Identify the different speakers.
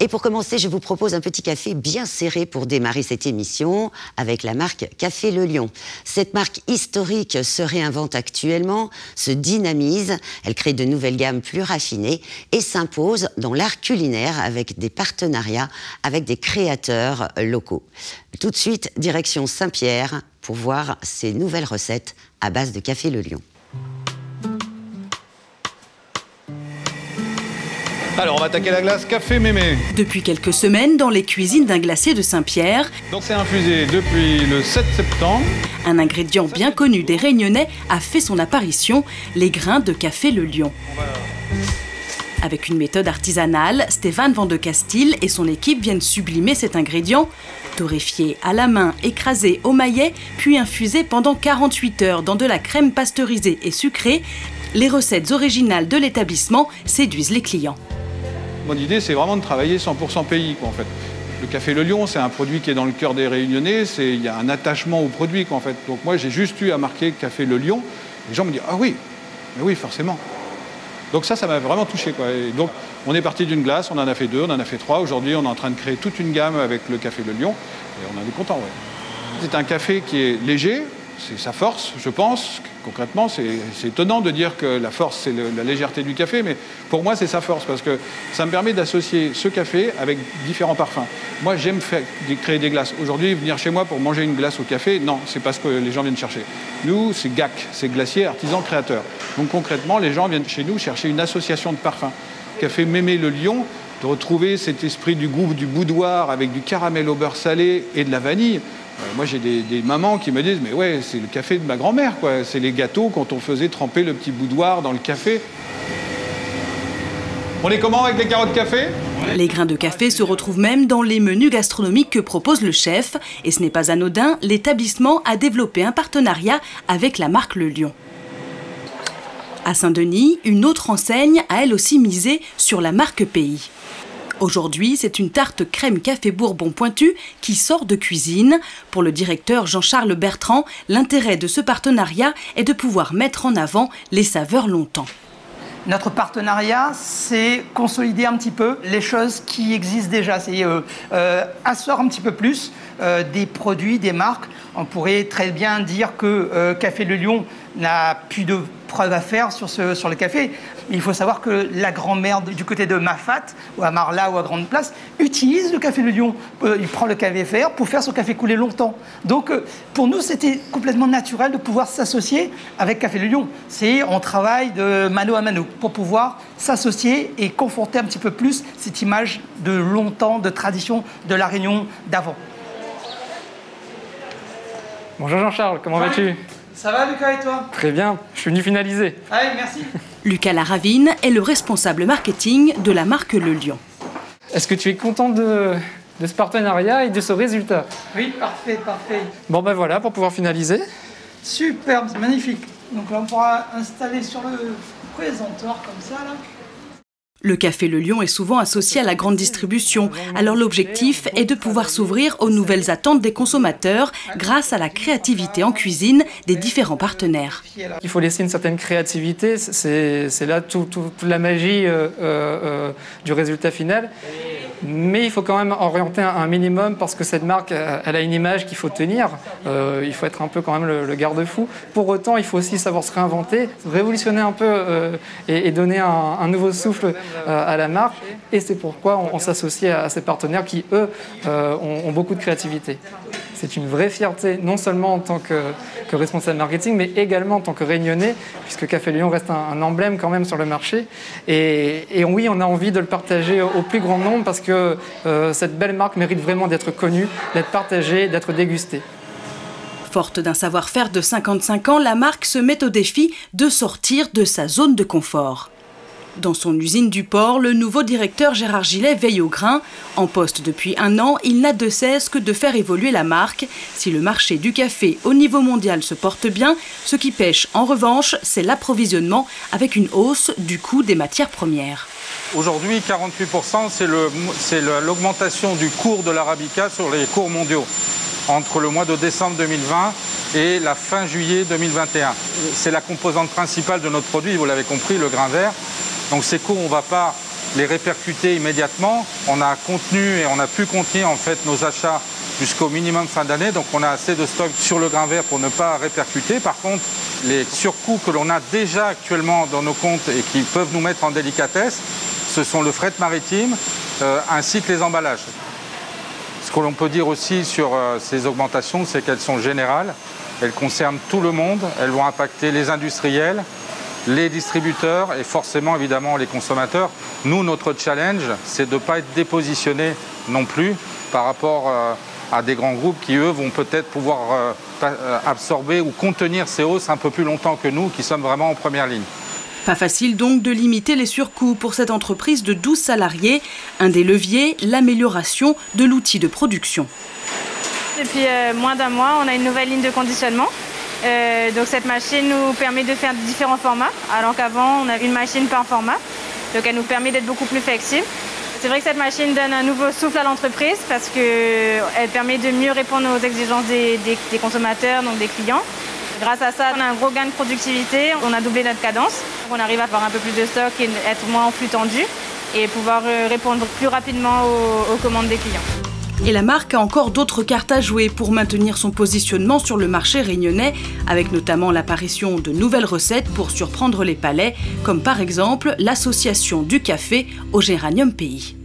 Speaker 1: Et pour commencer, je vous propose un petit café bien serré pour démarrer cette émission avec la marque Café Le Lion. Cette marque historique se réinvente actuellement, se dynamise, elle crée de nouvelles gammes plus raffinées et s'impose dans l'art culinaire avec des partenariats avec des créateurs locaux. Tout de suite, direction Saint-Pierre pour voir ces nouvelles recettes à base de Café Le Lion.
Speaker 2: Alors, on va attaquer la glace Café Mémé.
Speaker 3: Depuis quelques semaines, dans les cuisines d'un glacier de Saint-Pierre.
Speaker 2: Donc c'est infusé depuis le 7 septembre.
Speaker 3: Un ingrédient bien connu des Réunionnais a fait son apparition, les grains de Café Le Lion. Avec une méthode artisanale, Stéphane Van de Castille et son équipe viennent sublimer cet ingrédient, torréfié à la main, écrasé au maillet, puis infusé pendant 48 heures dans de la crème pasteurisée et sucrée. Les recettes originales de l'établissement séduisent les clients.
Speaker 2: Mon idée, c'est vraiment de travailler 100% pays, quoi, en fait. Le Café Le Lion, c'est un produit qui est dans le cœur des Réunionnais. Il y a un attachement au produit, quoi, en fait. Donc moi, j'ai juste eu à marquer Café Le Lion. Les gens me disent « Ah oui, mais oui, forcément ». Donc ça m'a vraiment touché, quoi. Et donc, on est parti d'une glace, on en a fait 2, on en a fait 3. Aujourd'hui, on est en train de créer toute une gamme avec le Café Le Lion. Et on en est content, ouais. C'est un café qui est léger. C'est sa force, je pense. Concrètement, c'est étonnant de dire que la force, c'est la légèreté du café, mais pour moi, c'est sa force, parce que ça me permet d'associer ce café avec différents parfums. Moi, j'aime créer des glaces. Aujourd'hui, venir chez moi pour manger une glace au café, non, c'est pas ce que les gens viennent chercher. Nous, c'est GAC, c'est glacier artisan créateur. Donc concrètement, les gens viennent chez nous chercher une association de parfums. Café Mémé Le Lion, de retrouver cet esprit du goût du boudoir avec du caramel au beurre salé et de la vanille. Moi, j'ai des mamans qui me disent « Mais ouais, c'est le café de ma grand-mère, quoi. C'est les gâteaux quand on faisait tremper le petit boudoir dans le café. » On est comment avec les carottes café?
Speaker 3: Les grains de café se retrouvent même dans les menus gastronomiques que propose le chef. Et ce n'est pas anodin, l'établissement a développé un partenariat avec la marque Le Lion. À Saint-Denis, une autre enseigne a elle aussi misé sur la marque Pays. Aujourd'hui, c'est une tarte crème café bourbon pointue qui sort de cuisine. Pour le directeur Jean-Charles Bertrand, l'intérêt de ce partenariat est de pouvoir mettre en avant les saveurs longtemps.
Speaker 4: Notre partenariat, c'est consolider un petit peu les choses qui existent déjà. C'est asseoir un petit peu plus des produits, des marques. On pourrait très bien dire que Café Le Lion n'a plus de preuves à faire sur le café. Mais il faut savoir que la grand-mère du côté de Mafat, ou à Marla, ou à Grande Place, utilise le Café Le Lion. Il prend le café fer pour faire son café couler longtemps. Donc, pour nous, c'était complètement naturel de pouvoir s'associer avec Café Le Lion. On travaille de mano à mano pour pouvoir s'associer et conforter un petit peu plus cette image de longtemps, de tradition de la Réunion d'avant.
Speaker 5: Bonjour Jean-Charles, comment vas-tu?
Speaker 4: Ça va Lucas et toi?
Speaker 5: Très bien, je suis venu finaliser.
Speaker 4: Allez, merci.
Speaker 3: Lucas Laravine est le responsable marketing de la marque Le Lion.
Speaker 5: Est-ce que tu es content de ce partenariat et de ce résultat?
Speaker 4: Oui, parfait, parfait.
Speaker 5: Bon ben voilà, pour pouvoir finaliser.
Speaker 4: Superbe, c'est magnifique. Donc là, on pourra installer sur le présentoir comme ça, là.
Speaker 3: Le Café Le Lion est souvent associé à la grande distribution. Alors l'objectif est de pouvoir s'ouvrir aux nouvelles attentes des consommateurs grâce à la créativité en cuisine des différents partenaires.
Speaker 5: Il faut laisser une certaine créativité, c'est là toute la magie du résultat final. Mais il faut quand même orienter un minimum parce que cette marque, elle a une image qu'il faut tenir. Il faut être un peu quand même le garde-fou. Pour autant, il faut aussi savoir se réinventer, révolutionner un peu et donner un nouveau souffle à la marque. Et c'est pourquoi on s'associe à ces partenaires qui, eux, ont beaucoup de créativité. C'est une vraie fierté, non seulement en tant que responsable marketing, mais également en tant que Réunionnais, puisque Café Le Lion reste un emblème quand même sur le marché. Et oui, on a envie de le partager au plus grand nombre parce que cette belle marque mérite vraiment d'être connue, d'être partagée, d'être dégustée.
Speaker 3: Forte d'un savoir-faire de 55 ans, la marque se met au défi de sortir de sa zone de confort. Dans son usine du port, le nouveau directeur Gérard Gillet veille au grain. En poste depuis 1 an, il n'a de cesse que de faire évoluer la marque. Si le marché du café au niveau mondial se porte bien, ce qui pêche en revanche, c'est l'approvisionnement avec une hausse du coût des matières premières.
Speaker 6: Aujourd'hui, 48%, c'est l'augmentation du cours de l'arabica sur les cours mondiaux entre le mois de décembre 2020 et la fin juillet 2021. C'est la composante principale de notre produit, vous l'avez compris, le grain vert. Donc ces cours, on ne va pas les répercuter immédiatement. On a contenu et on a pu contenir en fait nos achats jusqu'au minimum fin d'année, donc on a assez de stock sur le grain vert pour ne pas répercuter. Par contre, les surcoûts que l'on a déjà actuellement dans nos comptes et qui peuvent nous mettre en délicatesse, ce sont le fret maritime ainsi que les emballages. Ce que l'on peut dire aussi sur ces augmentations, c'est qu'elles sont générales, elles concernent tout le monde, elles vont impacter les industriels, les distributeurs et forcément évidemment les consommateurs. Nous, notre challenge, c'est de ne pas être dépositionné non plus par rapport à des grands groupes qui, eux, vont peut-être pouvoir absorber ou contenir ces hausses un peu plus longtemps que nous, qui sommes vraiment en première ligne.
Speaker 3: Pas facile donc de limiter les surcoûts pour cette entreprise de 12 salariés. Un des leviers, l'amélioration de l'outil de production.
Speaker 7: Depuis moins d'un mois, on a une nouvelle ligne de conditionnement. Donc cette machine nous permet de faire différents formats, alors qu'avant on avait une machine par format. Donc elle nous permet d'être beaucoup plus flexible. C'est vrai que cette machine donne un nouveau souffle à l'entreprise parce qu'elle permet de mieux répondre aux exigences des consommateurs, donc des clients. Grâce à ça, on a un gros gain de productivité, on a doublé notre cadence. On arrive à avoir un peu plus de stock et être moins en flux tendu et pouvoir répondre plus rapidement aux commandes des clients.
Speaker 3: Et la marque a encore d'autres cartes à jouer pour maintenir son positionnement sur le marché réunionnais, avec notamment l'apparition de nouvelles recettes pour surprendre les palais, comme par exemple l'association du café au Géranium Pays.